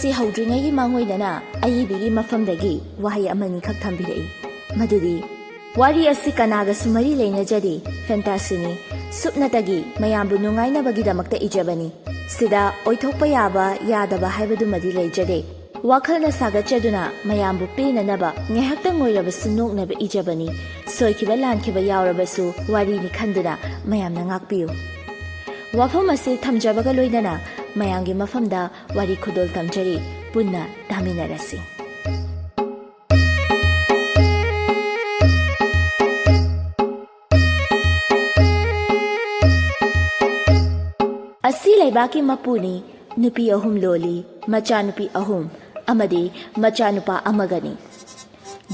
ꯑꯁꯤ ꯍꯧꯗ꯭ꯔꯤꯉꯩꯒꯤ ꯃꯥꯡꯑꯣꯏꯅꯅ ꯑꯏꯕꯤꯒꯤ ꯃꯐꯝꯗꯒꯤ ꯋꯥꯍꯩ ꯑꯃꯅꯤ ꯈꯛ ꯊꯝꯕꯤꯔꯛꯏ ꯃꯗꯨꯗꯤ ꯋꯥꯔꯤ ꯑꯁꯤ ꯀꯅꯥꯒꯁꯨ ꯃꯔꯤ ꯂꯩꯅꯖꯗꯦ ꯐꯦꯟꯇꯥꯁꯤꯅꯤ ꯁꯨꯞꯅꯇꯒꯤ ꯃꯌꯥꯝꯕꯨ ꯅꯨꯡꯉꯥꯏꯅꯕꯒꯤꯗꯃꯛꯇ ꯏꯖꯕꯅꯤ ꯁꯤꯗ ꯑꯣꯏꯊꯣꯛꯄ ꯌꯥꯕ ꯌꯥꯗꯕ ꯍꯥꯏꯕꯗꯨꯃꯗꯤ ꯂꯩꯖꯗꯦ ꯋꯥꯈꯜꯅ ꯁꯥꯒꯠꯆꯗꯨꯅ ꯃꯌꯥꯝꯕꯨ ꯄꯦꯟꯅꯅꯕ ꯉꯥꯏꯍꯥꯛꯇꯪ ꯑꯣꯏꯔꯕꯁꯨ ꯅꯣꯛꯅꯕ ꯏꯖꯕꯅꯤ ꯁꯣꯏꯈꯤꯕ ꯂꯥꯟꯈꯤꯕ ꯌꯥꯎꯔꯕꯁꯨ ꯋꯥꯔꯤꯅꯤ ꯈꯟꯗꯨꯅ ꯃꯌꯥꯝꯅ ꯉꯥꯛꯄꯤꯌꯨ ꯋꯥꯐꯝ ꯑꯁꯤ ꯊꯝꯖꯕꯒ ꯂꯣꯏꯅꯅ ꯃꯌꯥꯝꯒꯤ ꯃꯐꯝꯗ ꯋꯥꯔꯤ ꯈꯨꯗꯣꯜ ꯇꯝꯖꯔꯤ ꯄꯨꯟꯅ ꯇꯥꯃꯤꯟꯅꯔꯁꯤ ꯑꯁꯤ ꯂꯩꯕꯥꯛꯀꯤ ꯃꯄꯨꯅꯤ ꯅꯨꯄꯤ ꯑꯍꯨꯝ ꯂꯣꯜꯂꯤ ꯃꯆꯥꯅꯨꯄꯤ ꯑꯍꯨꯝ ꯑꯃꯗꯤ ꯃꯆꯥꯅꯨꯄꯥ ꯑꯃꯒꯅꯤ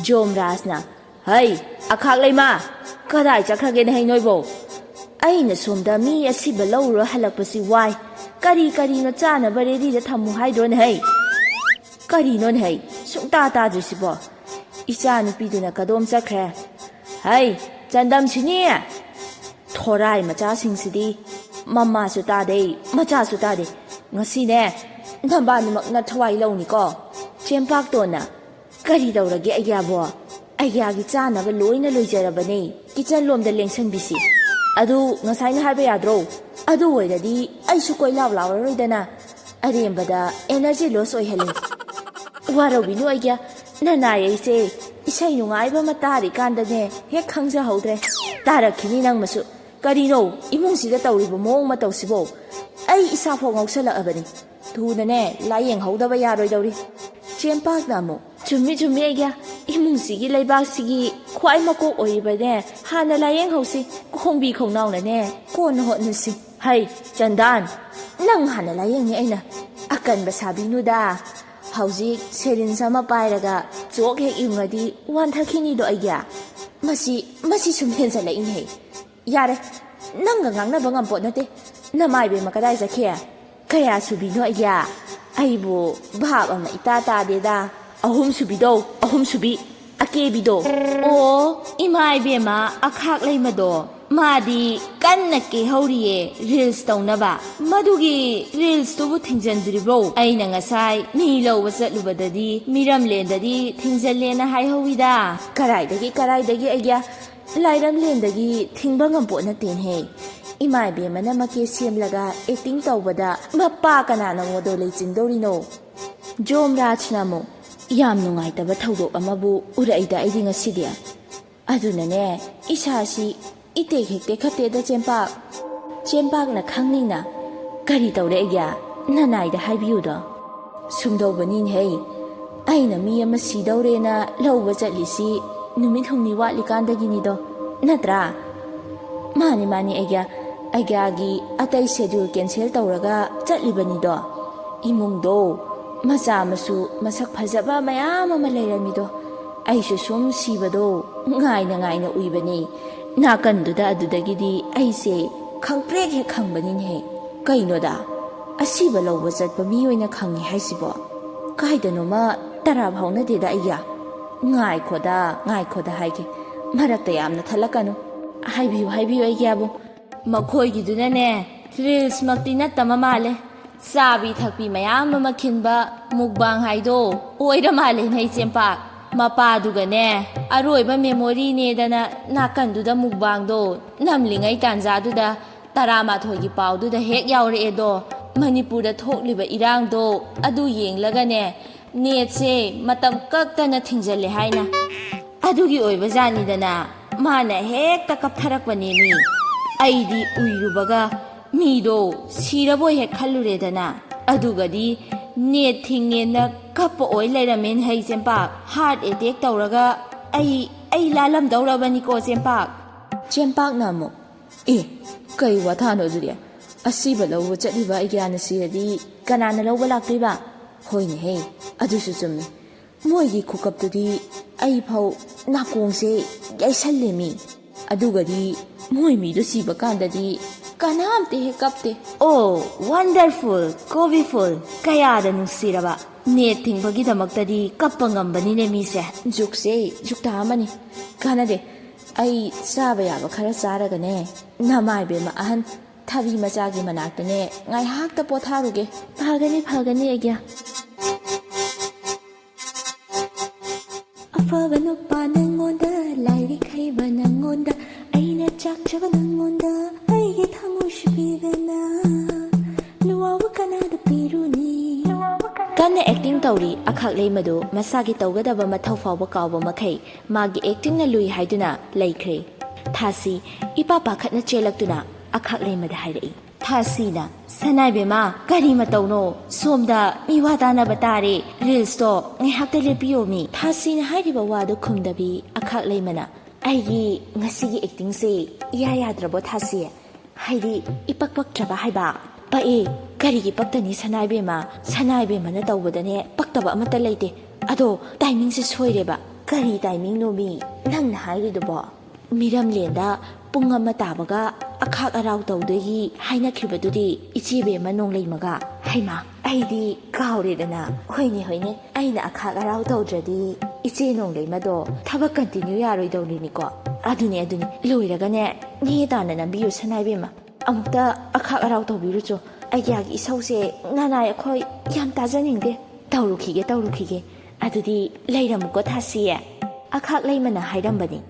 ꯖꯣꯝꯔꯥꯖꯅ ꯍꯩ ꯑꯈꯥꯛ ꯂꯩꯃ ꯀꯗꯥꯏ ꯆꯠꯈ꯭ꯔꯒꯦꯅ ꯍꯩ ꯅꯣꯏꯕꯣ ꯑꯩꯅ ꯁꯣꯝꯗ ꯃꯤ ꯑꯁꯤꯕ ꯂꯧꯔꯨꯔ ꯍꯜꯂꯛꯄꯁꯤ ꯋꯥꯏ ꯀꯔꯤꯅꯣ ꯆꯥꯅꯕ ꯔꯦꯗꯤꯗ ꯊꯝꯃꯨ ꯍꯥꯏꯗ꯭ꯔꯣꯅꯦ ꯍꯩ ꯀꯔꯤꯅꯣꯅꯦ ꯍꯩ ꯁꯨꯡꯇꯥ ꯇꯥꯗ꯭ꯔꯤꯁꯤꯕꯣ ꯏꯆꯥ ꯅꯨꯄꯤꯗꯨꯅ ꯀꯗꯣꯝ ꯆꯠꯈ꯭ꯔꯦ ꯍꯩ ꯆꯟꯗꯝꯁꯤꯅꯤ ꯊꯣꯔꯥꯏ ꯃꯆꯥꯁꯤꯡꯁꯤꯗꯤ ꯃꯃꯥꯁꯨ ꯇꯥꯗꯦ ꯃꯆꯥꯁꯨ ꯇꯥꯗꯦ ꯉꯁꯤꯅꯦ ꯅꯕꯥꯅꯤꯃꯛꯅ ꯊꯋꯥꯏ ꯂꯧꯅꯤꯀꯣ ꯆꯦꯝꯄꯥꯛꯇꯣꯟꯅ ꯀꯔꯤ ꯇꯧꯔꯒꯦ ꯑꯩꯒ꯭ꯌꯥꯕꯣ ꯑꯩꯒ꯭ꯌꯥꯒꯤ ꯆꯥꯅꯕ ꯂꯣꯏꯅ ꯂꯣꯏꯖꯔꯕꯅꯦ ꯀꯤꯆꯟ ꯂꯣꯝꯗ ꯂꯦꯡꯁꯟꯕꯤꯁꯤ ꯑꯗꯨ ꯉꯁꯥꯏꯅ ꯍꯥꯏꯕ ꯌꯥꯗ꯭ꯔꯣ ꯑꯗꯨ ꯑꯣꯏꯔꯗꯤ ꯑꯩꯁꯨ ꯀꯣꯏꯂꯥꯎ ꯂꯥꯎꯔꯔꯣꯏꯗꯅ ꯑꯔꯦꯝꯕꯗ ꯑꯦꯅꯔꯖꯤ ꯂꯣꯁ ꯑꯣꯏꯍꯜꯂꯤ ꯋꯥꯔꯧꯕꯤꯅꯨ ꯑꯩꯒ꯭ꯌꯥ ꯅꯅꯥꯏ ꯏꯁꯩ ꯅꯨꯡꯉꯥꯏꯕ ꯑꯃ ꯇꯥꯔꯤꯀꯥꯟꯗꯅꯦ ꯍꯦꯛ ꯈꯪꯖꯍꯧꯗ꯭ꯔꯦ ꯇꯥꯔꯛꯈꯤꯅꯤ ꯅꯪꯃꯁꯨ ꯀꯔꯤꯅꯣ ꯏꯃꯨꯡꯁꯤꯗ ꯇꯧꯔꯤꯕ ꯃꯑꯣꯡ ꯃꯇꯧꯁꯤꯕꯣ ꯑꯩ ꯏꯁꯥꯐꯥꯎ ꯉꯥꯎꯁꯜꯂꯛꯑꯕꯅꯤ ꯊꯨꯅꯅꯦ ꯂꯥꯏꯌꯦꯡꯍꯧꯗꯕ ꯌꯥꯔꯣꯏꯗꯧꯔꯤ ꯆꯦꯝꯄꯥꯛꯅ ꯑꯃꯨꯛ ꯆꯨꯝꯃꯤ ꯑꯩꯒ꯭ꯌꯥ ꯏꯃꯨꯡꯁꯤꯒꯤ ꯂꯩꯕꯥꯛꯁꯤꯒꯤ ꯈ꯭ꯋꯥꯏ ꯃꯀꯣꯛ ꯑꯣꯏꯔꯤꯕꯅꯦ ꯍꯥꯟꯅ ꯂꯥꯏꯌꯦꯡꯍꯧꯁꯤ ꯈꯣꯡꯕꯤ ꯈꯣꯡꯅꯥꯎꯅꯅꯦ ꯀꯣꯟꯅ ꯍꯣꯠꯅꯁꯤ ꯍꯩ ꯆꯟꯗꯥꯟ ꯅꯪ ꯍꯥꯟꯅ ꯂꯥꯏꯌꯦꯡꯅꯤ ꯑꯩꯅ ꯑꯀꯟꯕ ꯁꯥꯕꯤꯅꯨꯗ ꯍꯧꯖꯤꯛ ꯁꯦꯔꯤꯟꯁ ꯑꯃ ꯄꯥꯏꯔꯒ ꯆꯣꯛ ꯍꯦꯛ ꯌꯨꯡꯉꯗꯤ ꯋꯥꯟꯊꯈꯤꯅꯤꯗꯣ ꯑꯩꯒ꯭ꯌꯥ ꯃꯁꯤ ꯁꯨꯝ ꯍꯦꯟꯖꯜꯂꯛꯏꯅꯦꯍꯦ ꯌꯥꯔꯦ ꯅꯪꯒ ꯉꯥꯡꯅꯕ ꯉꯝꯄꯣꯠ ꯅꯠꯇꯦ ꯅꯃꯥꯏꯕꯦꯝꯃ ꯀꯗꯥꯏ ꯆꯠꯈꯤ ꯀꯌꯥ ꯁꯨꯕꯤꯅꯣ ꯑꯩꯒ꯭ꯌꯥ ꯑꯩꯕꯨ ꯚꯥꯞ ꯑꯃ ꯏꯇꯥ ꯇꯥꯗꯦꯗ ꯑꯍꯨꯝ ꯁꯨꯕꯤ ꯑꯀꯦꯕꯤꯗꯣ ꯑꯣ ꯏꯃꯥ ꯏꯕꯦꯝꯃ ꯑꯈꯥꯛ ꯂꯩꯃꯗꯣ ꯃꯥꯗꯤ ꯀꯟꯅ ꯀꯦꯍꯧꯔꯤꯌꯦ ꯔꯤꯜꯁ ꯇꯧꯅꯕ ꯃꯗꯨꯒꯤ ꯔꯤꯜꯁꯇꯨꯕꯨ ꯊꯤꯡꯖꯤꯟꯗ꯭ꯔꯤꯕ꯭ꯔꯣ ꯑꯩꯅ ꯉꯁꯥꯏ ꯃꯤ ꯂꯧꯕ ꯆꯠꯂꯨꯕꯗꯗꯤ ꯃꯤꯔꯝꯂꯦꯟꯗꯗꯤ ꯊꯤꯡꯖꯤꯜꯂꯦꯅ ꯍꯥꯏꯍꯧꯋꯤꯗ ꯀꯔꯥꯏꯗꯒꯤ ꯑꯩꯒ꯭ꯌꯥ ꯂꯥꯏꯔꯝꯂꯦꯟꯗꯒꯤ ꯊꯤꯡꯕ ꯉꯝꯄꯣꯠ ꯅꯠꯇꯦꯅꯍꯦ ꯏꯃꯥ ꯏꯕꯦꯝꯃꯅ ꯃꯀꯦ ꯁꯦꯝꯂꯒ ꯑꯦꯛꯇꯤꯡ ꯇꯧꯕꯗ ꯃꯄꯥ ꯀꯅꯥꯅ ꯃꯣꯗꯣ ꯂꯩꯆꯤꯟꯗꯧꯔꯤꯅꯣ ꯖꯣꯝꯔꯥꯖꯅ ꯑꯃꯨꯛ ꯌꯥꯝ ꯅꯨꯡꯉꯥꯏꯇꯕ ꯊꯧꯗꯣꯛ ꯑꯃꯕꯨ ꯎꯔꯛꯏꯗ ꯑꯩꯗꯤ ꯉꯁꯤꯗꯤ ꯑꯗꯨꯅꯅꯦ ꯏꯁꯥꯁꯤ ꯏꯇꯦꯛ ꯍꯦꯛ ꯇꯦꯛꯈꯠꯇꯦꯗ ꯆꯦꯝꯄꯥꯛꯅ ꯈꯪꯅꯤꯡꯅ ꯀꯔꯤ ꯇꯧꯔꯦ ꯑꯩꯒ꯭ꯌꯥ ꯅꯅꯥꯏꯗ ꯍꯥꯏꯕꯤꯌꯨꯗꯣ ꯁꯨꯝꯗꯧꯕꯅꯤꯅꯦꯍꯦ ꯑꯩꯅ ꯃꯤ ꯑꯃ ꯁꯤꯗꯧꯔꯦꯅ ꯂꯧꯕ ꯆꯠꯂꯤꯁꯤ ꯅꯨꯃꯤꯠ 6 ꯋꯥꯠꯂꯤꯀꯥꯟꯗꯒꯤꯅꯤꯗꯣ ꯅꯠꯇ꯭ꯔꯥ ꯃꯥꯅꯤ ꯑꯩꯒ꯭ꯌꯥꯒꯤ ꯑꯇꯩ ꯁꯦꯗ꯭ꯌꯨꯜ ꯀꯦꯟꯁꯦꯜ ꯇꯧꯔꯒ ꯆꯠꯂꯤꯕꯅꯤꯗꯣ ꯏꯃꯨꯡꯗꯣ ꯃꯆꯥ ꯃꯁꯨ ꯃꯁꯛ ꯐꯖꯕ ꯃꯌꯥꯝ ꯑꯃ ꯂꯩꯔꯝꯃꯤꯗꯣ ꯑꯩꯁꯨ ꯁꯨꯝ ꯁꯤꯕꯗꯣ ꯉꯥꯏꯅ ꯎꯏꯕꯅꯦ ꯅꯥꯀꯟꯗꯨꯗ ꯑꯗꯨꯗꯒꯤꯗꯤ ꯑꯩꯁꯦ ꯈꯪꯄ꯭ꯔꯦꯛ ꯍꯦꯛ ꯈꯪꯕꯅꯤꯅꯦꯍꯦ ꯀꯩꯅꯣꯗ ꯑꯁꯤꯕ ꯂꯧꯕ ꯆꯠꯄ ꯃꯤ ꯑꯣꯏꯅ ꯈꯪꯉꯤ ꯍꯥꯏꯁꯤꯕꯣ ꯀꯥꯏꯗꯅꯣꯃ ꯇꯔꯥ ꯐꯥꯎꯅꯗꯦꯗ ꯑꯩꯒ꯭ꯌꯥ ꯉꯥꯏꯈꯣꯗ ꯍꯥꯏꯒꯦ ꯃꯔꯛꯇ ꯌꯥꯝꯅ ꯊꯠꯂꯛꯀꯅꯨ ꯍꯥꯏꯕꯤꯌꯨ ꯑꯩꯒ꯭ꯌꯥꯕꯨ ꯃꯈꯣꯏꯒꯤꯗꯨꯅꯅꯦ ꯔꯤꯜꯁꯃꯛꯇꯤ ꯅꯠꯇꯕ ꯃꯥꯜꯂꯦ ꯆꯥꯕꯤ ꯊꯛꯄꯤ ꯃꯌꯥꯝ ꯑꯃ ꯈꯤꯟꯕ ꯃꯨꯛꯕꯥꯡ ꯍꯥꯏꯗꯣ ꯑꯣꯏꯔ ꯃꯥꯜꯂꯦꯅꯦ ꯆꯦꯝꯄꯥꯛ ꯃꯄꯥꯗꯨꯒꯅꯦ ꯑꯔꯣꯏꯕ ꯃꯦꯃꯣꯔꯤꯅꯦꯗꯅ ꯅꯥꯀꯟꯗꯨꯗ ꯃꯨꯛꯕꯥꯡꯗꯣ ꯅꯝꯂꯤꯉꯩ ꯇꯥꯟꯖꯥꯗꯨꯗ 11ꯒꯤ ꯄꯥꯎꯗꯨꯗ ꯍꯦꯛ ꯌꯥꯎꯔꯛꯑꯦꯗꯣ ꯃꯅꯤꯄꯨꯔꯗ ꯊꯣꯛꯂꯤꯕ ꯏꯔꯥꯡꯗꯣ ꯑꯗꯨ ꯌꯦꯡꯂꯒꯅꯦ ꯅꯦꯠꯁꯦ ꯃꯇꯝ ꯀꯛꯇꯅ ꯊꯤꯡꯖꯜꯂꯦ ꯍꯥꯏꯅ ꯑꯗꯨꯒꯤ ꯑꯣꯏꯕ ꯖꯥꯠꯅꯤꯗꯅ ꯃꯥꯅ ꯍꯦꯛꯇ ꯀꯞꯊꯔꯛꯄꯅꯦꯃꯤ ꯑꯩꯗꯤ ꯎꯏꯔꯨꯕꯒ ꯃꯤꯗꯣ ꯁꯤꯔꯕꯣꯏ ꯍꯦꯛ ꯈꯜꯂꯨꯔꯦꯗꯅ ꯑꯗꯨꯒꯗꯤ ꯅꯦꯠ ꯊꯤꯡꯉꯦꯅ ꯀꯞꯄ ꯑꯣꯏ ꯂꯩꯔꯝꯃꯦꯅ ꯍꯩ ꯆꯦꯝꯄꯥꯛ ꯍꯥꯔꯠ ꯑꯦꯇꯦꯛ ꯇꯧꯔꯒ ꯑꯩ ꯂꯥꯜꯂꯝꯗꯧꯔꯕꯅꯤꯀꯣ ꯆꯦꯝꯄꯥꯛꯅ ꯑꯃꯨꯛ ꯀꯩ ꯋꯥꯊꯥꯅꯣ ꯑꯗꯨꯗꯤ ꯑꯁꯤꯕ ꯂꯧꯕ ꯆꯠꯂꯤꯕ ꯑꯩꯒ꯭ꯌꯥꯅ ꯁꯤꯔꯗꯤ ꯀꯅꯥꯅ ꯂꯧꯕ ꯂꯥꯛꯇꯣꯏꯕ ꯍꯣꯏꯅꯦꯍꯦ ꯑꯗꯨꯁꯨ ꯆꯨꯝꯃꯤ ꯃꯣꯏꯒꯤ ꯈꯨꯀꯞꯇꯨꯗꯤ ꯑꯩꯐꯥꯎ ꯅꯥꯀꯣꯡꯁꯦ ꯌꯩꯁꯜꯂꯦꯃꯤ ꯑꯗꯨꯒꯗꯤ ꯃꯣꯏ ꯃꯤꯗꯨ ꯁꯤꯕ ꯀꯥꯟꯗꯗꯤ ꯀꯅꯥꯝꯇ ꯍꯦꯛ ꯀꯞꯇꯦ ꯑꯣ ꯋꯥꯟꯗꯔꯐꯨꯜ ꯀꯣꯕꯤꯐꯨꯜ ꯀꯌꯥꯗ ꯅꯨꯡꯁꯤꯔꯕ ꯅꯦꯠ ꯊꯤꯡꯕꯒꯤꯗꯃꯛꯇꯗꯤ ꯀꯞꯄ ꯉꯝꯕꯅꯤꯅꯦ ꯃꯤꯁꯦ ꯖꯨꯛꯁꯦ ꯖꯨꯛꯇꯥ ꯑꯃꯅꯤ ꯀꯥꯟꯅꯗꯦ ꯑꯩ ꯆꯥꯕ ꯌꯥꯕ ꯈꯔ ꯆꯥꯔꯒꯅꯦ ꯅꯃꯥꯏꯕꯦꯝꯃ ꯑꯍꯟ ꯊꯕꯤ ꯃꯆꯥꯒꯤ ꯃꯅꯥꯛꯇꯅꯦ ꯉꯥꯏꯍꯥꯛꯇ ꯄꯣꯊꯥꯔꯨꯒꯦ ꯐꯒꯅꯤ ꯑꯩꯒ꯭ꯌꯥ ꯑꯐꯕ ꯅꯨꯄꯥ ꯅꯪꯉꯣꯟꯗ ꯂꯥꯏꯔꯤꯛ ꯍꯩꯕ ꯅꯪꯉꯣꯟꯗ ꯑꯩꯅ ꯆꯥꯛꯆꯕ ꯅꯪꯉꯣꯟꯗ ꯑꯩꯒꯤ ꯊꯃꯣꯏꯁꯨ ꯄꯤꯗꯅ ꯅꯨꯋꯥꯕꯨ ꯀꯅꯥꯗ ꯄꯤꯔꯨꯅꯤ ꯀꯟꯅ ꯑꯦꯛꯇꯤꯡ ꯇꯧꯔꯤ ꯑꯈꯥꯛꯂꯩ ꯃꯗꯨ ꯃꯁꯥꯒꯤ ꯇꯧꯒꯗꯕ ꯃꯊꯧ ꯐꯥꯎꯕ ꯀꯥꯎꯕ ꯃꯈꯩ ꯃꯥꯒꯤ ꯑꯦꯛꯇꯤꯡꯅ ꯂꯨꯏ ꯍꯥꯏꯗꯨꯅ ꯂꯩꯈ꯭ꯔꯦ ꯊꯥꯁꯤ ꯏꯄꯥ ꯄꯥꯈꯠꯅ ꯆꯦꯜꯂꯛꯇꯨꯅ ꯑꯈꯥꯛꯂꯩ ꯃꯗ ꯍꯥꯏꯔꯛꯏ ꯊꯥꯁꯤꯅ ꯁꯅꯥꯏꯕꯦꯝꯃ ꯀꯔꯤ ꯃꯇꯧꯅꯣ ꯁꯣꯝꯗ ꯃꯤꯋꯥ ꯇꯥꯅꯕ ꯇꯥꯔꯦ ꯔꯤꯜꯁꯇꯣ ꯉꯥꯏꯍꯥꯛꯇ ꯂꯦꯞꯄꯤꯌꯣ ꯃꯤ ꯊꯥꯁꯤꯅ ꯍꯥꯏꯔꯤꯕ ꯋꯥꯗꯨ ꯈꯨꯝꯗꯕꯤ ꯑꯈꯥꯛꯂꯩ ꯃꯅ ꯑꯩꯒꯤ ꯉꯁꯤꯒꯤ ꯑꯦꯛꯇꯤꯡꯁꯦ ꯏꯌꯥ ꯌꯥꯗ꯭ꯔꯕꯣ ꯊꯥꯁꯤ ꯍꯥꯏꯗꯤ ꯏꯄꯛ ꯄꯛꯇ꯭ꯔꯕ ꯍꯥꯏꯕ ꯄꯛꯑꯦ ꯀꯔꯤꯒꯤ ꯄꯛꯇꯅꯤ ꯁꯅꯥꯏꯕꯦꯝꯃꯅ ꯇꯧꯕꯗꯅꯦ ꯄꯛꯇꯕ ꯑꯃꯠꯇ ꯂꯩꯇꯦ ꯑꯗꯣ ꯇꯥꯏꯃꯤꯡꯁꯦ ꯁꯣꯏꯔꯦꯕ ꯀꯔꯤ ꯇꯥꯏꯃꯤꯡꯅꯣ ꯃꯤ ꯅꯪꯅ ꯍꯥꯏꯔꯤꯗꯨꯕꯣ ꯃꯤꯔꯝꯂꯦꯟꯗ ꯄꯨꯡ ꯑꯃ ꯇꯥꯕꯒ ꯑꯈꯥꯛ ꯑꯔꯥꯎ ꯇꯧꯗꯣꯏꯒꯤ ꯍꯥꯏꯅꯈꯤꯕꯗꯨꯗꯤ ꯏꯆꯦꯕꯦꯝꯃ ꯅꯣꯡꯂꯩꯃꯒ ꯍꯩꯃꯥ ꯑꯩꯗꯤ ꯀꯥꯎꯔꯦꯗꯅ ꯍꯣꯏꯅꯦ ꯑꯩꯅ ꯑꯈꯥꯛ ꯑꯔꯥꯎ ꯇꯧꯗ꯭ꯔꯗꯤ ꯏꯆꯦ ꯅꯣꯡꯂꯩꯃꯗꯣ ꯊꯕꯛ ꯀꯟꯇꯤꯅ꯭ꯌꯨ ꯌꯥꯔꯣꯏꯗꯧꯔꯤꯅꯤꯀꯣ ꯑꯗꯨꯅꯦ ꯂꯣꯏꯔꯒꯅꯦ ꯅꯦ ꯇꯥꯅ ꯅꯝꯕꯤꯌꯨ ꯁꯅꯥꯏꯕꯦꯝꯃ ꯑꯃꯨꯛꯇ ꯑꯈꯥꯛ ꯑꯔꯥꯎ ꯇꯧꯕꯤꯔꯨꯆꯣ ꯑꯩꯒꯤ ꯏꯁꯧꯁꯦ ꯅꯅꯥꯏ ꯑꯩꯈꯣꯏ ꯌꯥꯝ ꯇꯥꯖꯅꯤꯡꯗꯦ ꯇꯧꯔꯨꯈꯤꯒꯦ ꯑꯗꯨꯗꯤ ꯂꯩꯔꯝꯃꯨꯀꯣ ꯊꯥꯁꯤꯌꯦ ꯑꯈꯥꯛꯂꯩꯃꯅ ꯍꯥꯏꯔꯝꯕꯅꯤ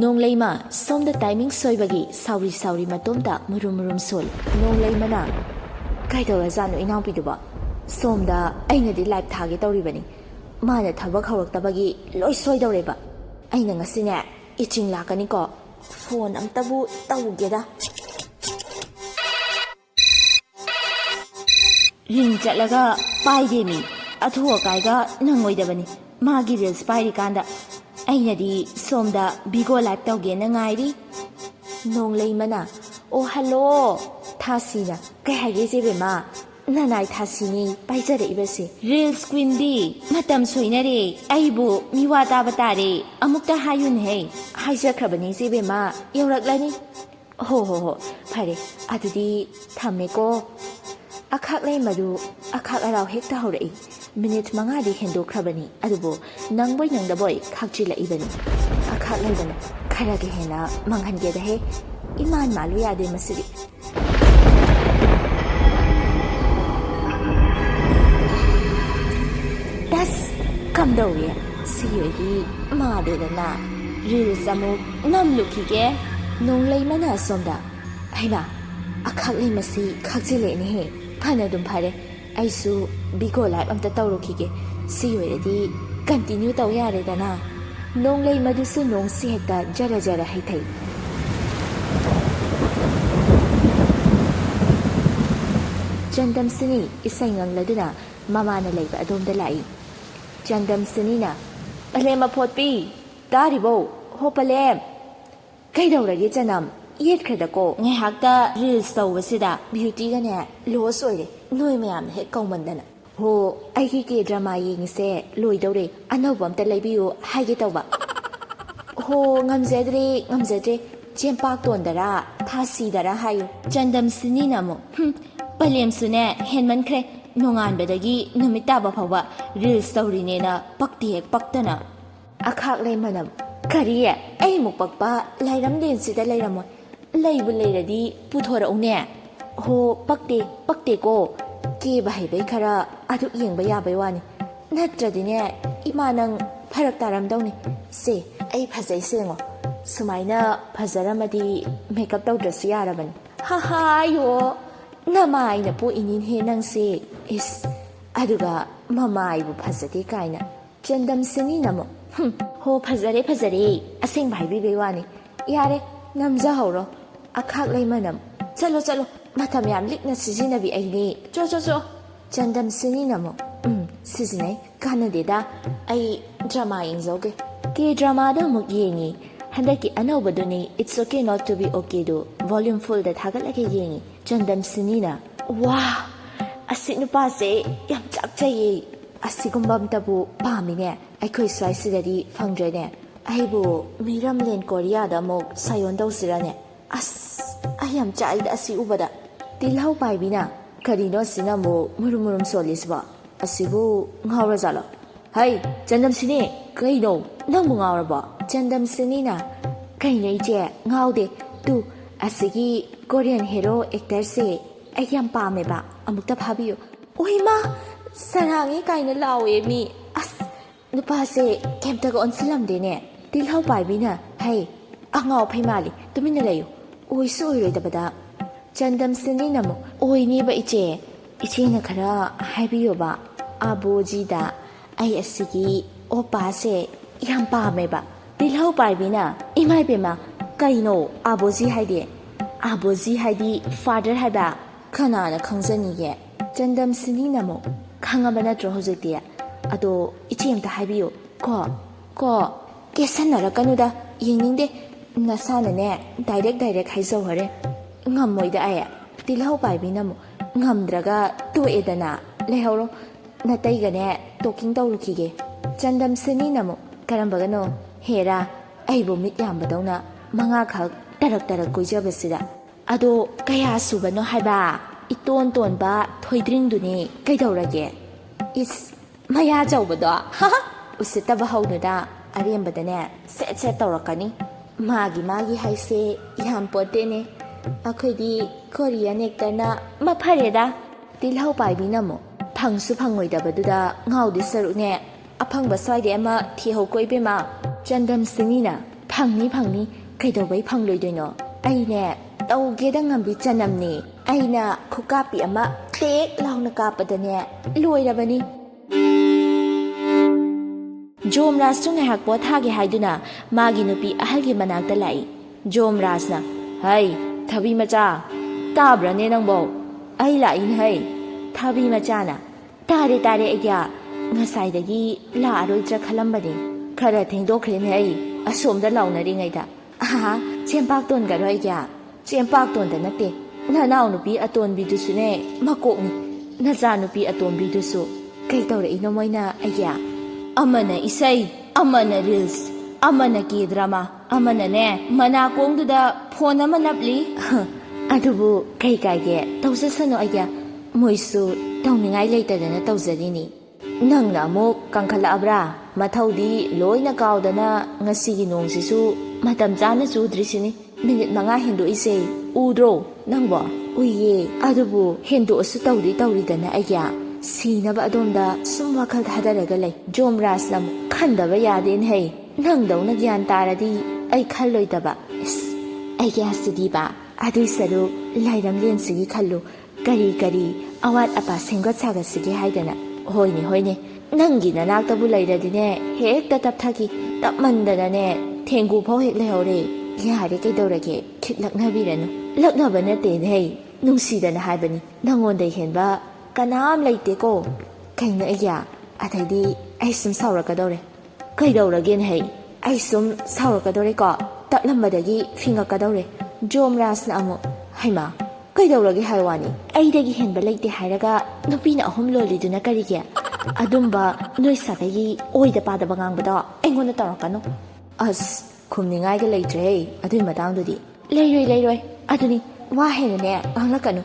ꯅꯣꯡꯂꯩꯃ ꯁꯣꯝꯗ ꯇꯥꯏꯃꯤꯡ ꯁꯣꯏꯕꯒꯤ ꯁꯥꯎꯔꯤ ꯃꯇꯣꯝꯇ ꯃꯨꯔꯨꯝ ꯁꯣꯜꯂꯤ ꯅꯣꯡꯂꯩꯃꯅ ꯀꯩꯗꯧꯔꯖꯥꯠꯅꯣ ꯏꯅꯥꯎꯄꯤꯗꯨꯕꯣ ꯁꯣꯝꯗ ꯑꯩꯅꯗꯤ ꯂꯥꯏꯚ ꯊꯥꯒꯦ ꯇꯧꯔꯤꯕꯅꯤ ꯃꯥꯅ ꯊꯕꯛ ꯍꯧꯔꯛꯇꯕꯒꯤ ꯂꯣꯏ ꯁꯣꯏꯗꯧꯔꯦꯕ ꯑꯩꯅ ꯉꯁꯤꯅꯦ ꯏꯆꯤꯡ ꯂꯥꯛꯀꯅꯤꯀꯣ ꯐꯣꯟ ꯑꯝꯇꯕꯨ ꯇꯧꯒꯦꯗ ꯔꯤꯡ ꯆꯠꯂꯒ ꯄꯥꯏꯗꯦ ꯃꯤ ꯑꯊꯨ ꯑꯀꯥꯏꯒ ꯅꯪꯉꯣꯏꯗꯕꯅꯤ ꯃꯥꯒꯤ ꯔꯤꯜꯁ ꯄꯥꯏꯔꯤꯀꯥꯟꯗ ꯑꯩꯅꯗꯤ ꯁꯣꯝꯗ ꯚꯤꯒꯣ ꯂꯥꯏꯚ ꯇꯧꯒꯦꯅ ꯉꯥꯏꯔꯤ ꯅꯣꯡꯂꯩꯃꯅ ꯑꯣ ꯍꯜꯂꯣ ꯊꯥꯁꯤꯅ ꯀꯩ ꯍꯥꯏꯒꯦ ꯏꯆꯦꯕꯦꯝꯃ ꯅꯅꯥꯏ ꯊꯥꯁꯤꯅꯤ ꯄꯥꯏꯖꯔꯛꯏꯕꯁꯦ ꯔꯤꯜꯁ ꯀ꯭ꯋꯤꯟꯗꯤ ꯃꯇꯝ ꯁꯣꯏꯅꯔꯦ ꯑꯩꯕꯨ ꯃꯤꯋꯥ ꯇꯥꯕ ꯇꯥꯔꯦ ꯑꯃꯨꯛꯇ ꯍꯥꯏꯌꯨꯅꯍꯦ ꯍꯥꯏꯖꯈ꯭ꯔꯕꯅꯤ ꯏꯆꯦꯕꯦꯝꯃ ꯌꯧꯔꯛꯂꯅꯤ ꯍꯣ ꯐꯔꯦ ꯑꯗꯨꯗꯤ ꯊꯝꯃꯦꯀꯣ ꯑꯈꯥꯛꯂꯩ ꯃꯗꯨ ꯑꯈꯥꯛ ꯑꯔꯥꯎ ꯍꯦꯛꯇ ꯍꯧꯔꯛꯏ ꯃꯤꯅꯤꯠ 5ꯗꯤ ꯍꯦꯟꯗꯣꯛꯈ꯭ꯔꯕꯅꯤ ꯑꯗꯨꯕꯨ ꯅꯪꯕꯣꯏ ꯅꯪꯗꯕꯣꯏ ꯈꯥꯛꯆꯤꯜꯂꯛꯏꯕꯅꯤ ꯑꯈꯥꯛꯂꯩꯕꯅ ꯈꯔꯒ ꯍꯦꯟꯅ ꯃꯥꯡꯍꯟꯒꯦꯗꯍꯦ ꯏꯃꯥꯟ ꯃꯥꯜꯂꯨ ꯌꯥꯗꯦ ꯃꯁꯤꯗꯤ ꯇꯁ ꯀꯝꯗꯧꯏ ꯁꯤꯒꯤ ꯑꯣꯏꯗꯤ ꯃꯥꯜꯂꯦꯗꯅ ꯔꯤꯜꯁ ꯑꯃꯨꯛ ꯅꯝꯂꯨꯈꯤꯒꯦ ꯅꯣꯡꯂꯩꯃꯅ ꯑꯁꯣꯝꯗ ꯍꯩꯃꯥ ꯑꯈꯥꯛꯂꯩ ꯃꯁꯤ ꯈꯥꯛꯆꯤꯜꯂꯛꯑꯦꯅꯦꯍꯦ ꯐꯅ ꯑꯗꯨꯝ ꯐꯔꯦ ꯑꯩꯁꯨ ꯚꯤꯒꯣ ꯂꯥꯏꯚ ꯑꯝꯇ ꯇꯧꯔꯨꯈꯤꯒꯦ ꯁꯤ ꯑꯣꯏꯔꯗꯤ ꯀꯟꯇꯤꯅ꯭ꯌꯨ ꯇꯧ ꯌꯥꯔꯦꯗꯅ ꯅꯣꯡꯂꯩ ꯃꯗꯨꯁꯨ ꯅꯣꯡꯁꯤ ꯍꯦꯛꯇ ꯖꯔ ꯍꯩꯊꯩ ꯆꯟꯗꯝꯁꯤꯅꯤ ꯏꯁꯩ ꯉꯪꯂꯗꯨꯅ ꯃꯃꯥꯅ ꯂꯩꯕ ꯑꯗꯣꯝꯗ ꯂꯥꯛꯏ ꯆꯟꯗꯝꯁꯤꯅꯤꯅ ꯄꯂꯦꯝ ꯑꯐꯣꯠꯄꯤ ꯇꯥꯔꯤꯕꯣ ꯍꯣ ꯄꯂꯦꯝ ꯀꯩꯗꯧꯔꯒꯦ ꯆꯅꯝ ꯌꯦꯠꯈ꯭ꯔꯗꯀꯣ ꯉꯥꯏꯍꯥꯛꯇ ꯔꯤꯜꯁ ꯇꯧꯕꯁꯤꯗ ꯕ꯭ꯌꯨꯇꯤꯒꯅꯦ ꯂꯣꯁ ꯑꯣꯏꯔꯦ ꯅꯣꯏ ꯃꯌꯥꯝꯅ ꯍꯦꯛ ꯀꯧꯃꯟꯗꯅ ꯍꯣ ꯑꯩꯒꯤ ꯀꯦ ꯗ꯭ꯔꯃꯥ ꯌꯦꯡꯉꯤꯁꯦ ꯂꯣꯏꯗꯧꯔꯦ ꯑꯅꯧꯕ ꯑꯝꯇ ꯂꯩꯕꯤꯌꯨ ꯍꯥꯏꯒꯦ ꯇꯧꯕ ꯍꯣ ꯉꯝꯖꯗ꯭ꯔꯦ ꯆꯦꯝꯄꯥꯛꯇꯣꯟꯗꯔꯥ ꯊꯥꯁꯤꯗꯔꯥ ꯍꯥꯏꯌꯨ ꯆꯟꯗꯝꯁꯤꯅꯤꯅ ꯑꯃꯨꯛ ꯄꯂꯦꯝꯁꯨꯅꯦ ꯍꯦꯟꯃꯟꯈ꯭ꯔꯦ ꯅꯣꯡꯉꯥꯟꯕꯗꯒꯤ ꯅꯨꯃꯤꯠ ꯇꯥꯕ ꯐꯥꯎꯕ ꯔꯤꯜꯁ ꯇꯧꯔꯤꯅꯦꯅ ꯄꯛꯇꯤ ꯍꯦꯛ ꯄꯛꯇꯅ ꯑꯈꯥꯛꯂꯩ ꯃꯅꯝ ꯀꯔꯤ ꯑꯩꯃꯨꯛ ꯄꯛꯄ ꯂꯥꯏꯔꯝꯂꯦꯟꯁꯤꯗ ꯂꯩꯔꯝꯃꯣꯏ ꯂꯩꯕꯨ ꯂꯩꯔꯗꯤ ꯄꯨꯊꯣꯔꯛꯎꯅꯦ ꯍꯣ ꯄꯛꯇꯦꯀꯣ ꯀꯦꯕ ꯍꯩꯕꯩ ꯈꯔ ꯑꯗꯨꯛ ꯌꯦꯡꯕ ꯌꯥꯕꯩ ꯋꯥꯅꯤ ꯅꯠꯇ꯭ꯔꯗꯤꯅꯦ ꯏꯃꯥ ꯅꯪ ꯐꯔꯛ ꯇꯥꯔꯝꯗꯧꯅꯤ ꯁꯦ ꯑꯩ ꯐꯖꯩ ꯁꯦꯡꯉꯣ ꯁꯨꯃꯥꯏꯅ ꯐꯖꯔꯝꯃꯗꯤ ꯃꯦꯀꯞ ꯇꯧꯗ꯭ꯔꯁꯨ ꯌꯥꯔꯕꯅꯤ ꯍꯥꯏꯌꯣ ꯅꯃꯥꯏꯅ ꯄꯣꯛꯏꯅꯤꯅꯦ ꯅꯪꯁꯦ ꯏꯁ ꯑꯗꯨꯒ ꯃꯃꯥꯏꯕꯨ ꯐꯖꯗꯦ ꯀꯥꯏꯅ ꯆꯟꯗꯝꯁꯤꯅꯤꯅ ꯑꯃꯨꯛ ꯍꯣ ꯐꯖꯔꯦ ꯑꯁꯦꯡꯕ ꯍꯥꯏꯕꯤꯕꯩ ꯋꯥꯅꯤ ꯌꯥꯔꯦ ꯅꯝꯖꯍꯧꯔꯣ ꯑꯈꯥꯛꯂꯩ ꯃꯅꯝ ꯆꯠꯂꯣ ꯃꯇꯝ ꯌꯥꯝ ꯂꯤꯛꯅ ꯁꯤꯖꯤꯟꯅꯕꯤ ꯑꯩꯅꯤ ꯆꯣ ꯆꯟꯗꯝꯁꯤꯅꯤꯅ ꯑꯃꯨꯛ ꯁꯤꯖꯤꯟꯅꯩ ꯀꯥꯟꯅꯗꯦꯗ ꯑꯩ ꯗ꯭ꯔꯃꯥ ꯌꯦꯡꯖꯧꯒꯦ ꯀꯦ ꯗ꯭ꯔꯃꯥꯗ ꯑꯃꯨꯛ ꯌꯦꯡꯉꯤ ꯍꯟꯗꯛꯀꯤ ꯑꯅꯧꯕꯗꯨꯅꯤ it's okay not to be ꯑꯣꯀꯦꯗꯨ ꯚꯣꯂ꯭ꯌꯨꯝ ꯐꯨꯜꯗ ꯊꯥꯒꯠꯂꯒ ꯌꯦꯡꯉꯤ ꯆꯟꯗꯝꯁꯤꯅꯤꯅ ꯋꯥ ꯑꯁꯤ ꯅꯨꯄꯥꯁꯦ ꯌꯥꯝ ꯆꯥꯛꯆꯩꯌꯦ ꯑꯁꯤꯒꯨꯝꯕ ꯑꯝꯇꯕꯨ ꯄꯥꯝꯃꯤꯅꯦ ꯑꯩꯈꯣꯏ ꯁ꯭ꯋꯥꯏꯁꯤꯗꯗꯤ ꯐꯪꯗ꯭ꯔꯦꯅꯦ ꯑꯩꯕꯨ ꯃꯤꯔꯝꯂꯦꯟ ꯀꯣꯔꯤꯌꯥꯗ ꯑꯃꯨꯛ ꯁꯥꯌꯣꯟ ꯇꯧꯁꯤꯔꯅꯦ ꯑꯁ ꯑꯩ ꯌꯥꯝ ꯆꯥꯛꯏꯗ ꯑꯁꯤ ꯎꯕꯗ ꯇꯤꯜꯍꯧ ꯄꯥꯏꯕꯤꯅ ꯀꯔꯤꯅꯣ ꯑꯁꯤꯅ ꯑꯃꯨꯛ ꯃꯨꯔꯨꯝ ꯁꯣꯜꯂꯤꯁꯤꯕꯣ ꯑꯁꯤꯕꯨ ꯉꯥꯎꯔꯖꯥꯠꯂꯣ ꯍꯩ ꯆꯟꯗꯝꯁꯤꯅꯤ ꯀꯩꯅꯣ ꯅꯪꯕꯨ ꯉꯥꯎꯔꯕꯣ ꯆꯟꯗꯝꯁꯤꯅꯤꯅ ꯀꯩꯅꯣ ꯏꯆꯦ ꯉꯥꯎꯗꯦ ꯑꯁꯤꯒꯤ ꯀꯣꯔꯤꯌꯟ ꯍꯦꯔꯣ ꯑꯦꯛꯇꯔꯁꯦ ꯑꯩ ꯌꯥꯝ ꯄꯥꯝꯃꯦꯕ ꯑꯃꯨꯛꯇ ꯐꯥꯕꯤꯌꯨ ꯑꯣꯏꯃꯥ ꯁꯔꯥꯡꯉꯦ ꯀꯥꯏꯅ ꯂꯥꯎꯋꯦ ꯃꯤ ꯑꯁ ꯅꯨꯄꯥꯁꯦ ꯀꯩꯝꯇꯒ ꯑꯣꯟꯁꯤꯜꯂꯝꯗꯦꯅꯦ ꯇꯤꯜꯍꯧ ꯄꯥꯏꯕꯤꯅ ꯍꯩ ꯑꯉꯥꯎ ꯑꯐꯩ ꯃꯥꯜꯂꯤ ꯇꯨꯃꯤꯟꯅ ꯂꯩꯌꯨ ꯑꯣꯏꯁꯨ ꯑꯣꯏꯔꯣꯏꯗꯕꯗ ꯆꯟꯗꯝꯁꯤꯅꯤꯅ ꯑꯃꯨꯛ ꯑꯣꯏꯅꯤꯕ ꯏꯆꯦꯅ ꯈꯔ ꯍꯥꯏꯕꯤꯌꯣꯕ ꯑꯕꯣꯖꯤꯗ ꯑꯩ ꯑꯁꯤꯒꯤ ꯑꯣꯄꯥꯁꯦ ꯌꯥꯝ ꯄꯥꯝꯃꯦꯕ ꯇꯤꯜꯍꯧ ꯄꯥꯏꯕꯤꯅ ꯏꯃꯥ ꯏꯕꯦꯝꯃ ꯀꯩꯅꯣ ꯑꯕꯣꯖꯤ ꯍꯥꯏꯗꯤ ꯑꯕꯣꯖꯤ ꯍꯥꯏꯗꯤ ꯐꯥꯗꯔ ꯍꯥꯏꯕ ꯀꯅꯥꯅ ꯈꯪꯖꯅꯤꯒꯦ ꯆꯟꯗꯝꯁꯤꯅꯤꯅ ꯑꯃꯨꯛ ꯈꯪꯉꯕ ꯅꯠꯇ꯭ꯔꯣ ꯍꯧꯖꯤꯛꯇꯤ ꯑꯗꯣ ꯏꯆꯦ ꯑꯝꯇ ꯍꯥꯏꯕꯤꯌꯨ ꯀꯣ ꯀꯦꯁꯟꯅꯔꯛꯀꯅꯨꯗ ꯌꯦꯡꯅꯤꯡꯗꯦ ꯅꯁꯥꯅꯅꯦ ꯗꯥꯏꯔꯦꯛ ꯍꯥꯏꯖꯧ ꯍꯣꯔꯦꯟ ꯉꯝꯃꯣꯏꯗ ꯑꯩ ꯇꯤꯜꯍꯧ ꯄꯥꯏꯕꯤꯅ ꯑꯃꯨꯛ ꯉꯝꯗ꯭ꯔꯒ ꯇꯣꯛꯑꯦꯗꯅ ꯂꯩꯍꯧꯔꯣ ꯅꯇꯩꯒꯅꯦ ꯇꯣꯀꯤꯡ ꯇꯧꯔꯨꯈꯤꯒꯦ ꯆꯟꯗꯝꯁꯤꯅꯤꯅ ꯑꯃꯨꯛ ꯀꯔꯝꯕꯒꯅꯣ ꯍꯦꯔꯥ ꯑꯩꯕꯨ ꯃꯤꯠ ꯌꯥꯝꯕꯗꯧꯅ 5 ꯇꯔꯛ ꯀꯣꯏꯖꯕꯁꯤꯗ ꯑꯗꯣ ꯀꯌꯥ ꯁꯨꯕꯅꯣ ꯍꯥꯏꯕ ꯏꯇꯣꯟ ꯇꯣꯟꯕ ꯊꯣꯏꯗ꯭ꯔꯤꯡꯗꯨꯅꯤ ꯀꯩꯗꯧꯔꯒꯦ ꯏꯁ ꯃꯌꯥ ꯆꯧꯕꯗꯣ ꯎꯁꯤꯠꯇꯕ ꯍꯧꯅꯨꯗ ꯑꯔꯦꯝꯕꯗꯅꯦ ꯁꯦꯠ ꯇꯧꯔꯛꯀꯅꯤ ꯃꯥꯒꯤ ꯍꯥꯏꯁꯦ ꯌꯥꯝ ꯄꯣꯠꯇꯦꯅꯦ ꯑꯩꯈꯣꯏꯗꯤ ꯀꯣꯔꯤꯌꯟ ꯑꯦꯛꯇꯔꯅ ꯃꯐꯔꯦꯗ ꯇꯤꯜꯍꯧ ꯄꯥꯏꯕꯤꯅ ꯑꯃꯨꯛ ꯐꯪꯁꯨ ꯐꯪꯉꯣꯏꯗꯕꯗꯨꯗ ꯉꯥꯎꯗꯤ ꯁꯔꯨꯛꯅꯦ ꯑꯐꯪꯕ ꯁ꯭ꯋꯥꯏꯗꯩ ꯑꯃ ꯊꯤꯍꯧ ꯀꯣꯏꯕꯦꯝꯃ ꯆꯟꯗꯝꯁꯤꯅꯤꯅ ꯐꯪꯅꯤ ꯀꯩꯗꯧꯕꯩ ꯐꯪꯂꯣꯏꯗꯣꯏꯅꯣ ꯑꯩꯅꯦ ꯇꯧꯒꯦꯗ ꯉꯝꯕꯤ ꯆꯅꯝꯅꯤ ꯑꯩꯅ ꯈꯨꯀꯥꯞꯄꯤ ꯑꯃ ꯇꯦꯛ ꯂꯥꯎꯅ ꯀꯥꯞꯄꯗꯅꯦ ꯂꯣꯏꯔꯕꯅꯤ ꯖꯣꯝꯔꯥꯖꯁꯨ ꯉꯥꯏꯍꯥꯛ ꯄꯣꯊꯥꯒꯦ ꯍꯥꯏꯗꯨꯅ ꯃꯥꯒꯤ ꯅꯨꯄꯤ ꯑꯍꯜꯒꯤ ꯃꯅꯥꯛꯇ ꯂꯥꯛꯏ ꯖꯣꯝꯔꯥꯖꯅ ꯍꯩ ꯊꯕꯤ ꯃꯆꯥ ꯇꯥꯕ꯭ꯔꯅꯦ ꯅꯪꯕꯣ ꯑꯩ ꯂꯥꯛꯏꯅ ꯍꯩ ꯊꯕꯤ ꯃꯆꯥꯅ ꯇꯥꯔꯦ ꯑꯩꯒ ꯉꯁꯥꯏꯗꯒꯤ ꯂꯥꯛꯑꯔꯣꯏꯗ꯭ꯔꯥ ꯈꯜꯂꯝꯕꯅꯤ ꯈꯔ ꯊꯦꯡꯗꯣꯛꯈ꯭ꯔꯦꯅꯦ ꯑꯩ ꯑꯁꯣꯝꯗ ꯂꯥꯎꯅꯔꯤꯉꯩꯗ ꯆꯦꯝꯄꯥꯛꯇꯣꯟꯒꯔꯣ ꯑꯩꯒ ꯆꯦꯝꯄꯥꯛꯇꯣꯟꯗ ꯅꯠꯇꯦ ꯅꯅꯥꯎ ꯅꯨꯄꯤ ꯑꯇꯣꯟꯕꯤꯗꯨꯁꯨꯅꯦ ꯃꯀꯣꯛꯅꯤ ꯅꯆꯥꯅꯨꯄꯤ ꯑꯇꯣꯟꯕꯤꯗꯨꯁꯨ ꯀꯩ ꯇꯧꯔꯛꯏꯅꯣ ꯃꯣꯏꯅ ꯑꯩꯒ ꯑꯃꯅ ꯏꯁꯩ ꯑꯃꯅ ꯔꯤꯜꯁ ꯑꯃꯅ ꯀꯦ ꯗ꯭ꯔꯃꯥ ꯑꯃꯅꯅꯦ ꯃꯅꯥꯀꯣꯡꯗꯨꯗ ꯐꯣꯟ ꯑꯃ ꯅꯞꯂꯤ ꯑꯗꯨꯕꯨ ꯀꯩ ꯀꯥꯏꯒꯦ ꯇꯧꯖꯁꯅꯨ ꯑꯩꯒ ꯃꯣꯏꯁꯨ ꯇꯧꯅꯤꯡꯉꯥꯏ ꯂꯩꯇꯗꯅ ꯇꯧꯖꯔꯤꯅꯤ ꯅꯪꯅ ꯑꯃꯨꯛ ꯀꯪꯈꯠꯂꯛꯑꯕ꯭ꯔꯥ ꯃꯊꯧꯗꯤ ꯂꯣꯏꯅ ꯀꯥꯎꯗꯅ ꯉꯁꯤꯒꯤ ꯅꯣꯡꯁꯤꯁꯨ ꯃꯇꯝ ꯆꯥꯅ ꯆꯨꯗ꯭ꯔꯤꯁꯤꯅꯤ ꯃꯤꯅꯤꯠ 5 ꯍꯦꯟꯗꯣꯛꯏꯁꯦ ꯎꯗ꯭ꯔꯣ ꯅꯪꯕꯣ ꯎꯏꯌꯦ ꯑꯗꯨꯕꯨ ꯍꯦꯟꯗꯣꯛꯑꯁꯨ ꯇꯧꯔꯤꯗꯅ ꯑꯩꯒ ꯁꯤꯅꯕ ꯑꯗꯣꯝꯗ ꯁꯨꯝ ꯋꯥꯈꯜ ꯊꯥꯗꯔꯒ ꯂꯩ ꯖꯣꯝꯔꯥꯖꯅ ꯑꯃꯨꯛ ꯈꯟꯗꯕ ꯌꯥꯗꯦꯅꯦ ꯅꯪꯗꯧꯅ ꯒ꯭ꯌꯥꯟ ꯇꯥꯔꯗꯤ ꯑꯩ ꯈꯜꯂꯣꯏꯗꯕ ꯏꯁ ꯑꯩꯒꯤ ꯑꯁꯤꯗꯤꯕ ꯑꯗꯨꯏ ꯁꯔꯨꯛ ꯂꯥꯏꯔꯝꯂꯦꯟꯁꯤꯒꯤ ꯈꯜꯂꯨ ꯀꯔꯤ ꯑꯋꯥꯠ ꯑꯄꯥ ꯁꯦꯝꯒꯠ ꯁꯥꯒꯠꯁꯤꯒꯦ ꯍꯥꯏꯗꯅ ꯍꯣꯏꯅꯦ ꯅꯪꯒꯤ ꯅꯅꯥꯛꯇꯕꯨ ꯂꯩꯔꯗꯤꯅꯦ ꯍꯦꯛꯇ ꯇꯞꯊꯈꯤ ꯇꯞꯃꯟꯗꯅꯅꯦ ꯊꯦꯡꯒꯨ ꯐꯥꯎ ꯍꯦꯛ ꯂꯩꯍꯧꯔꯦ ꯌꯥꯔꯦ ꯀꯩꯗꯧꯔꯒꯦ ꯈꯤꯠ ꯂꯛꯅꯕꯤꯔꯅꯨ ꯂꯛꯅꯕ ꯅꯠꯇꯦꯅꯦ ꯅꯨꯡꯁꯤꯗꯅ ꯍꯥꯏꯕꯅꯤ ꯅꯪꯉꯣꯟꯗ ꯍꯦꯟꯕ ꯀꯅꯥꯝ ꯂꯩꯇꯦꯀꯣ ꯀꯩꯅꯣ ꯑꯩꯒ ꯑꯗꯩꯗꯤ ꯑꯩ ꯁꯨꯝ ꯁꯥꯎꯔꯛꯀꯗꯧꯔꯦ ꯀꯩꯗꯧꯔꯒꯦꯅꯦ ꯑꯩ ꯁꯨꯝ ꯁꯥꯎꯔꯛꯀꯗꯧꯔꯦꯀꯣ ꯇꯞꯂꯝꯕꯗꯒꯤ ꯐꯤꯡꯉꯛꯀꯗꯧꯔꯦ ꯖꯣꯝꯔꯥꯖꯅ ꯑꯃꯨꯛ ꯍꯩꯃꯥ ꯀꯩꯗꯧꯔꯒꯦ ꯍꯥꯏ ꯋꯥꯅꯤ ꯑꯩꯗꯒꯤ ꯍꯦꯟꯕ ꯂꯩꯇꯦ ꯍꯥꯏꯔꯒ ꯅꯨꯄꯤꯅ 3 ꯂꯣꯜꯂꯤꯗꯨꯅ ꯀꯔꯤꯒꯤ ꯑꯗꯨꯝꯕ ꯅꯣꯏ ꯁꯥꯒꯩꯒꯤ ꯑꯣꯏꯗ ꯄꯥꯗꯕ ꯉꯥꯡꯕꯗꯣ ꯑꯩꯉꯣꯟꯗ ꯇꯧꯔꯛꯀꯅꯨ ꯑꯁ ꯈꯨꯝꯅꯤꯡꯉꯥꯏꯒ ꯂꯩꯇ꯭ꯔꯦ ꯑꯗꯨꯏ ꯃꯇꯥꯡꯗꯨꯗꯤ ꯂꯩꯔꯣꯏ ꯑꯗꯨꯅꯤ ꯋꯥ ꯍꯦꯟꯅꯅꯦ ꯉꯥꯡꯂꯛꯀꯅꯨ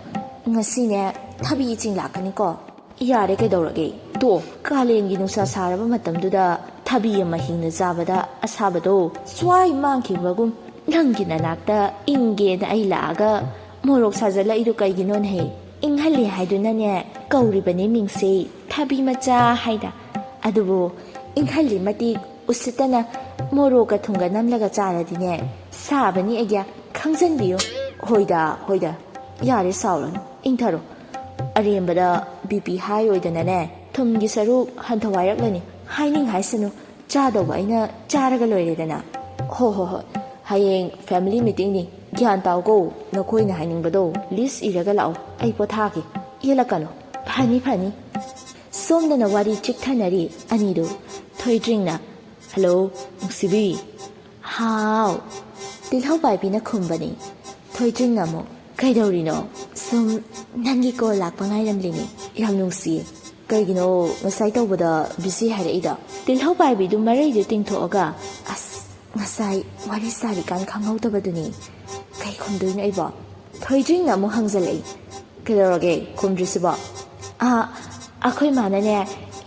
ꯉꯁꯤꯅꯦ ꯊꯕꯤ ꯆꯤꯡ ꯂꯥꯛꯀꯅꯤꯀꯣ ꯌꯥꯔꯦ ꯀꯩꯗꯧꯔꯒꯦ ꯀꯥꯂꯦꯟꯒꯤ ꯅꯨꯡꯁꯥ ꯁꯥꯔꯕ ꯃꯇꯝꯗꯨꯗ ꯊꯕꯤ ꯑꯃ ꯍꯤꯡꯅ ꯆꯥꯕꯗ ꯑꯁꯥꯕꯗꯣ ꯁ꯭ꯋꯥꯏ ꯃꯥꯡꯈꯤꯕꯒꯨꯝ ꯅꯪꯒꯤ ꯅꯅꯥꯛꯇ ꯏꯪꯒꯦꯅ ꯑꯩ ꯂꯥꯛꯑꯒ ꯃꯣꯔꯣꯛ ꯁꯥꯖꯜꯂꯛꯏꯗꯨ ꯀꯩꯒꯤꯅꯣꯅꯦ ꯏꯪꯍꯜꯂꯦ ꯍꯥꯏꯗꯨꯅꯅꯦ ꯀꯧꯔꯤꯕꯅꯤ ꯃꯤꯡꯁꯦ ꯊꯕꯤ ꯃꯆꯥ ꯍꯥꯏꯅ ꯑꯗꯨꯕꯨ ꯏꯪꯍꯜꯂꯤ ꯃꯇꯤꯛ ꯎꯁꯤꯠꯇꯅ ꯃꯣꯔꯣꯛꯀ ꯊꯨꯝꯒ ꯅꯝꯂꯒ ꯆꯥꯔꯗꯤꯅꯦ ꯁꯥꯕꯅꯤ ꯑꯩꯒ ꯈꯪꯖꯟꯕꯤꯌꯨ ꯍꯣꯏꯗ ꯌꯥꯔꯦ ꯁꯥꯎꯔꯅꯨ ꯏꯪꯊꯔꯣ ꯑꯔꯦꯝꯕꯗ BP ꯍꯥꯏ ꯑꯣꯏꯗꯅꯅꯦ ꯊꯨꯝꯒꯤ ꯁꯔꯨꯛ ꯍꯟꯊꯋꯥꯏꯔꯛꯂꯅꯤ ꯍꯥꯏꯅꯤꯡ ꯍꯥꯏꯁꯅꯨ ꯆꯥꯗꯧꯕ ꯑꯩꯅ ꯆꯥꯔꯒ ꯂꯣꯏꯔꯦꯗꯅ ꯍꯣꯏ ꯍꯌꯦꯡ ꯐꯦꯃꯤꯂꯤ ꯃꯤꯇꯤꯡꯅꯤ ꯒ꯭ꯌꯥꯟ ꯇꯥꯎꯀꯣ ꯅꯈꯣꯏꯅ ꯍꯥꯏꯅꯤꯡꯕꯗꯣ ꯂꯤꯁ ꯏꯔꯒ ꯂꯥꯛꯑꯣ ꯑꯩ ꯄꯣꯊꯥꯒꯦ ꯌꯦꯜꯂꯛꯀꯅꯨ ꯐꯅꯤ ꯁꯣꯝꯗꯅ ꯋꯥꯔꯤ ꯆꯤꯛꯊꯅꯔꯤ ꯑꯅꯤꯗꯨ ꯊꯣꯏꯗ꯭ꯔꯤꯡꯅ ꯍꯜꯂꯣ ꯅꯨꯡꯁꯤꯕꯤ ꯍꯥꯎ ꯇꯤꯜꯍꯧ ꯄꯥꯏꯕꯤꯅ ꯈꯨꯝꯕꯅꯤ ꯊꯣꯏꯗ꯭ꯔꯤꯡꯅ ꯑꯃꯨꯛ ꯀꯩꯗꯧꯔꯤꯅꯣ ꯁꯨꯝ ꯅꯪꯒꯤ ꯀꯣꯜ ꯂꯥꯛꯄ ꯉꯥꯏꯔꯝꯂꯤꯅꯤ ꯌꯥꯝ ꯅꯨꯡꯁꯤꯌꯦ ꯀꯩꯒꯤꯅೋ ꯉꯁꯥꯏ ꯇꯧꯕꯗ ꯕꯤꯖꯤ ꯍꯥꯏꯔꯛꯏꯗꯣ ꯇꯤꯜꯍꯧ ꯄꯥꯏꯕꯤꯗꯨ ꯃꯔꯩꯗꯨ ꯇꯤꯡꯊꯣꯛꯑꯒ ꯑꯁ ꯉꯁꯥꯏ ꯋꯥꯔꯤ ꯁꯥꯔꯤꯀꯥꯟ ꯈꯪꯍꯧꯗꯕꯗꯨꯅꯤ ꯀꯩ ꯈꯨꯝꯗꯣꯏꯅꯣ ꯑꯩꯕꯣ ꯊꯣꯏꯗ꯭ꯔꯤꯡꯅ ꯑꯃꯨꯛ ꯍꯪꯖꯜꯂꯛꯏ ꯀꯩꯗꯧꯔꯒꯦ ꯈꯨꯝꯗ꯭ꯔꯤꯁꯤꯕꯣ ꯑꯩꯈꯣꯏ ꯃꯥꯅꯅꯦ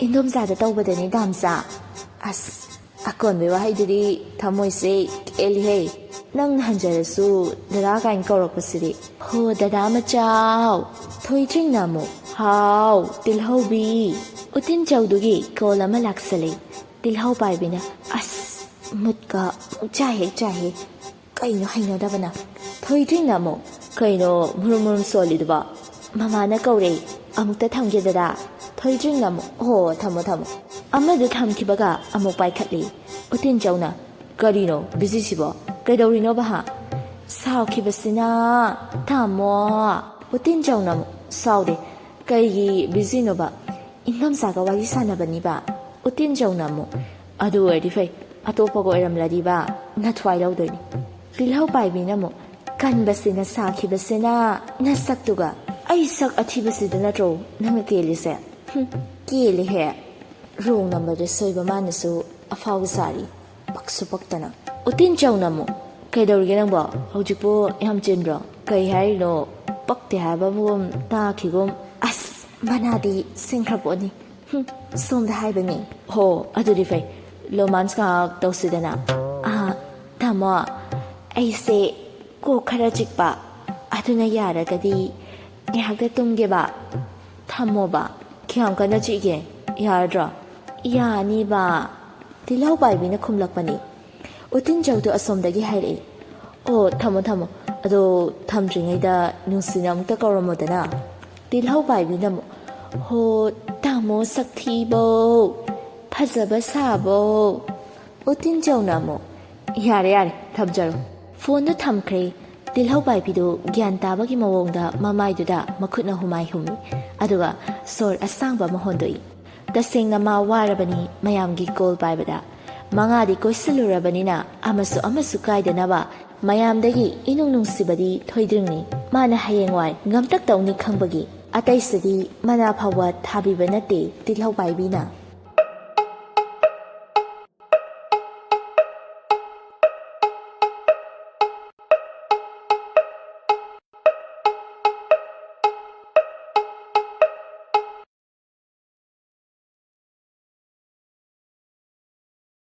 ꯏꯟꯗꯣꯝꯆꯥꯗ ꯇꯧꯕꯗꯅꯤ ꯗꯥꯝꯆꯥ ꯑꯁ ꯑꯀꯣꯟꯕꯩ ꯋꯥꯍꯩꯗꯨꯗꯤ ꯊꯃꯣꯏꯁꯦ ꯀꯦꯜꯂꯤꯍꯦ ꯅꯪꯅ ꯍꯟꯖꯔꯁꯨ ꯗꯗꯥ ꯀꯥꯏꯅ ꯀꯧꯔꯛꯄꯁꯤꯗꯤ ꯍꯣ ꯗꯗꯥ ꯃꯆꯥꯎ ꯊꯣꯏꯗ꯭ꯔꯤꯡꯅ ꯑꯃꯨꯛ ꯍꯥꯎ ꯇꯤꯜꯍꯧꯕꯤ ꯎꯇꯤꯟ ꯆꯧꯗꯨꯒꯤ ꯀꯣꯜ ꯑꯃ ꯂꯥꯛꯁꯜꯂꯤ ꯇꯤꯜꯍꯧ ꯄꯥꯏꯕꯤꯅ ꯑꯁ ꯃꯨꯠꯀ ꯆꯥ ꯍꯦꯛ ꯀꯩꯅꯣ ꯍꯩꯅꯗꯕꯅ ꯊꯣꯏꯗ꯭ꯔꯤꯡꯅ ꯑꯃꯨꯛ ꯀꯩꯅꯣ ꯃꯨꯔꯨꯝ ꯃꯨꯔꯨꯝ ꯁꯣꯜꯂꯤꯗꯨꯕ ꯃꯃꯥꯅ ꯀꯧꯔꯦ ꯑꯃꯨꯛꯇ ꯊꯝꯒꯦꯗꯗꯥ ꯊꯣꯏꯗ꯭ꯔꯤꯡꯅ ꯑꯃꯨꯛ ꯍꯣ ꯊꯝꯃꯣ ꯑꯃꯗꯨ ꯊꯝꯈꯤꯕꯒ ꯑꯃꯨꯛ ꯄꯥꯏꯈꯠꯂꯤ ꯎꯇꯤꯟꯖꯧꯅ ꯀꯔꯤꯅꯣ ꯕꯤꯖꯤꯁꯤꯕꯣ ꯀꯩꯗꯧꯔꯤꯅꯣ ꯕꯍꯥ ꯁꯥꯎꯈꯤꯕꯁꯤꯅ ꯊꯝꯃꯣ ꯎꯇꯤꯟꯖꯧꯅ ꯑꯃꯨꯛ ꯁꯥꯎꯗꯦ ꯀꯩꯒꯤ ꯕꯤꯖꯤꯅꯣꯕ ꯏꯪꯊꯝꯆꯥꯒ ꯋꯥꯔꯤ ꯁꯥꯟꯅꯕꯅꯤꯕ ꯎꯇꯤꯟꯖꯧꯅ ꯑꯃꯨꯛ ꯑꯗꯨ ꯑꯣꯏꯔꯗꯤ ꯐꯩ ꯑꯇꯣꯞꯄꯒ ꯑꯣꯏꯔꯝꯂꯗꯤꯕ ꯅꯊ꯭ꯋꯥꯏ ꯂꯧꯗꯣꯏꯅꯤ ꯇꯤꯜꯍꯧ ꯄꯥꯏꯕꯤꯅ ꯑꯃꯨꯛ ꯀꯟꯕꯁꯤꯅ ꯁꯥꯈꯤꯕꯁꯤꯅ ꯅꯁꯛꯇꯨꯒ ꯑꯩ ꯁꯛ ꯑꯊꯤꯕꯁꯤꯗ ꯅꯠꯇ꯭ꯔꯣ ꯅꯪꯅ ꯀꯦꯜꯂꯤꯁꯦ ꯀꯦꯜꯂꯤꯍꯦ ꯔꯣꯡ ꯅꯝꯕꯔꯗ ꯁꯣꯏꯕ ꯃꯥꯅꯁꯨ ꯑꯐꯥꯎꯕ ꯁꯥꯔꯤ ꯄꯛꯁꯨ ꯄꯛꯇꯅ ꯎꯇꯤꯟꯖꯧꯅ ꯑꯃꯨꯛ ꯀꯩꯗꯧꯔꯤꯒꯦ ꯅꯪꯕꯣ ꯍꯧꯖꯤꯛꯄꯨ ꯌꯥꯝ ꯆꯤꯟꯕ꯭ꯔꯣ ꯀꯩ ꯍꯥꯏꯔꯤꯅꯣ ꯄꯛꯇꯦ ꯍꯥꯏꯕꯒꯨꯝ ꯇꯥꯈꯤꯒꯨꯝ ꯑꯁ ꯃꯅꯥꯗꯤ ꯁꯤꯡꯈ꯭ꯔꯄꯣꯠꯅꯤ ꯁꯣꯝꯗ ꯍꯥꯏꯕꯅꯤ ꯍꯣ ꯑꯗꯨꯗꯤ ꯐꯩ ꯔꯣꯃꯥꯟꯁ ꯉꯥꯏꯍꯥꯛ ꯇꯧꯁꯤꯗꯅ ꯇꯥꯃꯣ ꯑꯩꯁꯦ ꯀꯣꯛ ꯈꯔ ꯆꯤꯛꯄ ꯑꯗꯨꯅ ꯌꯥꯔꯒꯗꯤ ꯉꯥꯏꯍꯥꯛꯇ ꯇꯨꯝꯒꯦꯕ ꯊꯝꯃꯣꯕ ꯀꯌꯥꯝ ꯀꯟꯅ ꯆꯤꯛꯒꯦ ꯌꯥꯔꯗ꯭ꯔꯣ ꯌꯥꯅꯤꯕ ꯇꯤꯜꯍꯧ ꯄꯥꯏꯕꯤꯅ ꯈꯨꯝꯂꯛꯄꯅꯤ ꯎꯇꯤꯟꯖꯧꯗꯣ ꯑꯁꯣꯝꯗꯒꯤ ꯍꯥꯏꯔꯛꯏ ꯑꯣ ꯊꯝꯃꯣ ꯑꯗꯣ ꯊꯝꯗ꯭ꯔꯤꯉꯩꯗ ꯅꯨꯡꯁꯤꯅ ꯑꯃꯨꯛꯇ ꯀꯧꯔꯝꯃꯣꯗꯅ ꯇꯤꯜꯍꯧ ꯄꯥꯏꯕꯤꯅ ꯑꯃꯨꯛ ꯍꯣ ꯇꯥꯃꯣ ꯁꯛꯊꯤꯕꯧ ꯐꯖꯕ ꯁꯥꯕꯧ ꯎꯇꯤꯟꯖꯧꯅ ꯑꯃꯨꯛ ꯌꯥꯔꯦ ꯊꯝꯖꯔꯣ ꯐꯣꯟꯗꯨ ꯊꯝꯈ꯭ꯔꯦ ꯇꯤꯜꯍꯧ ꯄꯥꯏꯕꯤꯗꯨ ꯒ꯭ꯌꯥꯟ ꯇꯥꯕꯒꯤ ꯃꯑꯣꯡꯗ ꯃꯃꯥꯏꯗꯨꯗ ꯃꯈꯨꯠꯅ ꯍꯨꯃꯥꯏ ꯍꯨꯝꯃꯤ ꯑꯗꯨꯒ ꯁꯣꯔ ꯑꯁꯥꯡꯕ ꯑꯃ ꯍꯣꯟꯗꯣꯛꯏ ꯇꯁꯦꯡꯅ ꯃꯥ ꯋꯥꯔꯕꯅꯤ ꯃꯌꯥꯝꯒꯤ ꯀꯣꯜ ꯄꯥꯏꯕꯗ ꯃꯉꯥꯗꯤ ꯀꯣꯏꯁꯤꯜꯂꯨꯔꯕꯅꯤꯅ ꯑꯃꯁꯨ ꯀꯥꯏꯗꯅꯕ ꯃꯌꯥꯝꯗꯒꯤ ꯏꯅꯨꯡ ꯅꯨꯡꯁꯤꯕꯗꯤ ꯊꯣꯏꯗ꯭ꯔꯤꯡꯅꯤ ꯃꯥꯅ ꯍꯌꯦꯡꯋꯥꯏ ꯉꯝꯇꯛ ꯇꯧꯅꯤ ꯈꯪꯕꯒꯤ ꯑꯇꯩꯁꯤꯗꯤ ꯃꯅꯥ ꯐꯥꯎꯕ ꯊꯥꯕꯤꯕ ꯅꯠꯇꯦ ꯇꯤꯜꯍꯧ ꯄꯥꯏꯕꯤꯅ